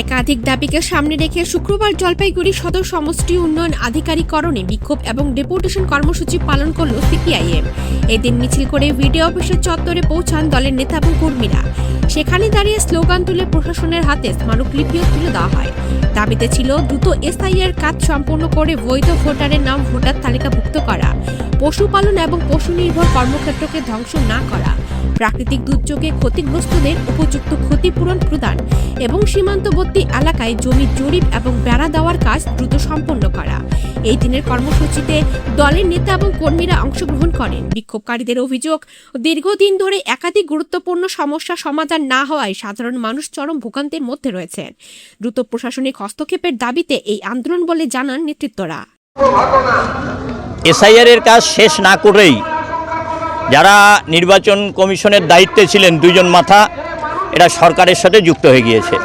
একাধিক দাবিকে সামনে রেখে শুক্রবার জলপাইগুড়ি সদর সমষ্টি উন্নয়ন আধিকারিকরণে বিক্ষোভ এবং ডেপুটেশন কর্মসূচি পালন করল সিপিআইএম। এদিন মিছিল করে ভিডিও অফিসের চত্বরে পৌঁছান দলের নেতা এবং কর্মীরা। সেখানে দাঁড়িয়ে স্লোগান তুলে প্রশাসনের হাতে স্মারকলিপিও তুলে দেওয়া হয়। দাবিতে ছিল দ্রুত এসআইআর কাজ সম্পন্ন করে বৈধ ভোটারের নাম ভোটার তালিকাভুক্ত করা, পশুপালন এবং পশু নির্ভর কর্মক্ষেত্রকে ধ্বংস না করা, প্রাকৃতিক দুর্যোগে ক্ষতিগ্রস্তদের উপযুক্ত ক্ষতিপূরণ প্রদান এবং সীমান্তবর্তী এলাকায় জমি জরিপ এবং বেড়া দেওয়ার কাজ দ্রুত সম্পন্ন করা। এই দিনের কর্মসূচিতে দলের নেতা এবং কর্মীরা অংশগ্রহণ করেন। বিক্ষোভকারীদের অভিযোগ, দীর্ঘদিন ধরে একাধিক গুরুত্বপূর্ণ সমস্যা সমাধান না হওয়ায় সাধারণ মানুষ চরম ভোগান্তির মধ্যে রয়েছেন। দ্রুত প্রশাসনিক হস্তক্ষেপের দাবিতে এই আন্দোলন বলে জানান নেতৃত্বরা। এসআইআর এর কাজ শেষ না করেই যারা নির্বাচন কমিশনের দায়িত্বে ছিলেন দুইজন মাথা, এরা সরকারের সাথে যুক্ত হয়ে গিয়েছে।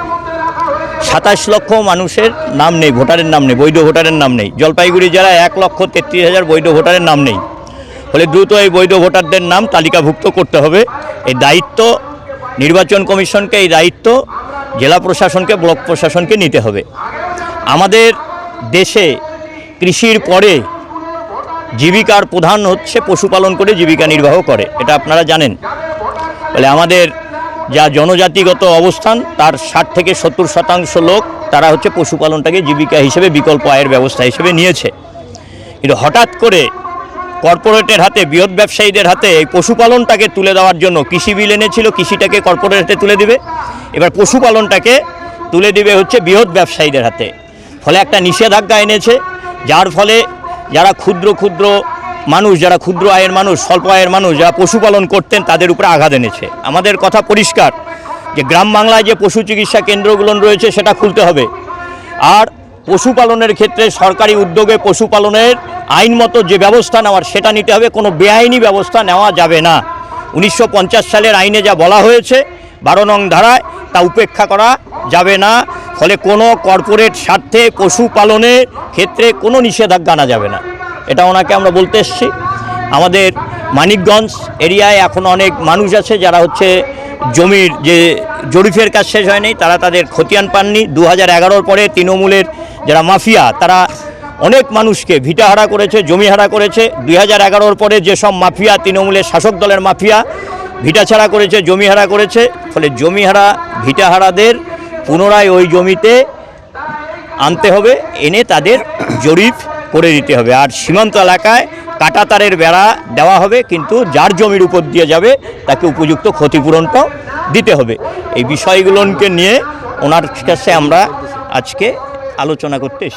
27 লক্ষ মানুষের নাম নেই, ভোটারের নাম নেই, বৈধ ভোটারের নাম নেই। জলপাইগুড়ি জেলায় 1,33,000 বৈধ ভোটারের নাম নেই। ফলে দ্রুত এই বৈধ ভোটারদের নাম তালিকাভুক্ত করতে হবে। এই দায়িত্ব নির্বাচন কমিশনকে, এই দায়িত্ব জেলা প্রশাসনকে, ব্লক প্রশাসনকে নিতে হবে। আমাদের দেশে কৃষির পরে জীবিকার প্রধান হচ্ছে পশুপালন করে জীবিকা নির্বাহ করে, এটা আপনারা জানেন। বলে আমাদের যা জনজাতিগত অবস্থান তার 60 থেকে 70% লোক তারা হচ্ছে পশুপালনটাকে জীবিকা হিসেবে, বিকল্প আয়ের ব্যবস্থা হিসেবে নিয়েছে। কিন্তু হঠাৎ করে কর্পোরেটের হাতে, বৃহৎ ব্যবসায়ীদের হাতে এই পশুপালনটাকে তুলে দেওয়ার জন্য কৃষি বিল এনেছিল, কৃষিটাকে কর্পোরেট হাতে তুলে দিবে, এবার পশুপালনটাকে তুলে দিবে হচ্ছে বৃহৎ ব্যবসায়ীদের হাতে। ফলে একটা নিষেধাজ্ঞা এনেছে, যার ফলে যারা ক্ষুদ্র মানুষ, যারা ক্ষুদ্র আয়ের মানুষ, স্বল্প আয়ের মানুষ, যারা পশুপালন করতেন তাদের উপরে আঘাত এনেছে। আমাদের কথা পরিষ্কার যে গ্রাম বাংলায় যে পশু চিকিৎসা কেন্দ্রগুলো রয়েছে সেটা খুলতে হবে। আর পশুপালনের ক্ষেত্রে সরকারি উদ্যোগে পশুপালনের আইনমতো যে ব্যবস্থা নেওয়ার সেটা নিতে হবে, কোনো বেআইনি ব্যবস্থা নেওয়া যাবে না। 1950 সালের আইনে যা বলা হয়েছে 12 নং ধারায় তা উপেক্ষা করা যাবে না। ফলে কোনো কর্পোরেট স্বার্থে পশুপালনের ক্ষেত্রে কোনো নিষেধাজ্ঞা আনা যাবে না, এটা ওনাকে আমরা বলতে এসেছি। আমাদের মানিকগঞ্জ এরিয়ায় এখন অনেক মানুষ আছে যারা হচ্ছে জমির যে জরিপের কাজ শেষ হয়নি, তারা তাদের খতিয়ান পাননি। 2011 পরে তৃণমূলের যারা মাফিয়া তারা অনেক মানুষকে ভিটাহারা করেছে, জমিহারা করেছে। 2011 পরে যেসব মাফিয়া, তৃণমূলের শাসক দলের মাফিয়া ভিটাছাড়া করেছে, জমিহারা করেছে। ফলে জমিহারা, ভিটাহারাদের পুনরায় ওই জমিতে আনতে হবে, এনে তাদের জরিপ করে দিতে হবে। আর সীমান্ত এলাকায় কাঁটাতারের বেড়া দেওয়া হবে, কিন্তু যার জমির উপর দিয়ে যাবে তাকে উপযুক্ত ক্ষতিপূরণটাও দিতে হবে। এই বিষয়গুলোকে নিয়ে ওনার কাছে আমরা আজকে আলোচনা করতে এসেছি।